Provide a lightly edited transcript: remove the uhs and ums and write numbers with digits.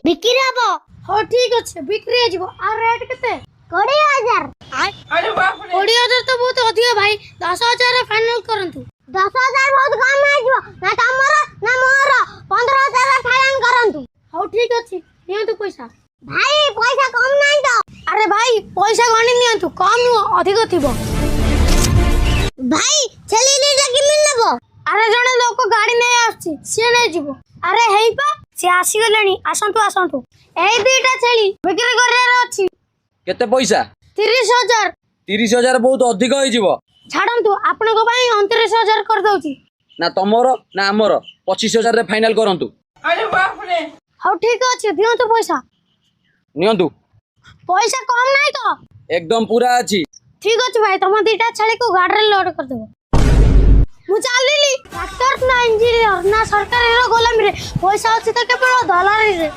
बिक्री हबो हो ठीक अच्छे बिक्री हो जीवो आ रेट केते 20000 अरे बाप रे 20000 तो बहुत अधिक भाई 10000 फाइनल करंतु 10000 बहुत कम है जीवो ना तमरो ना मोर 15000 फाइनल करंतु हो ठीक अच्छे नियंतु पैसा भाई पैसा कम नहीं तो अरे भाई पैसा गणी नियंतु कम नु अधिक थिबो भाई छेली लीटर की मिल नबो अरे जने लोक गाड़ी नहीं आछि से नहीं जीवो अरे हेइपा से आसी गलेनी आसंतु आसंतु एई दुईटा छेली बिक्री कररे अछि केते पैसा 30000 30,000 बहुत अधिक होई जीवो छाड़ंतु आपन को भाई 29000 कर दउची ना तमरो ना हमरो 25,000 रे फाइनल करंतु अरे बाप रे हो ठीक अछि दियंतु पैसा नियंतु पैसा कम नहीं तो एकदम पूरा अछि ठीक अछि भाई तुम दुईटा छेली को गाड़ी रे लोड कर देबो मु चालिली डॉक्टर ना इंजीनियर ना सरकार रो गोलाम रे पैसा अछि त केवल डॉलर रे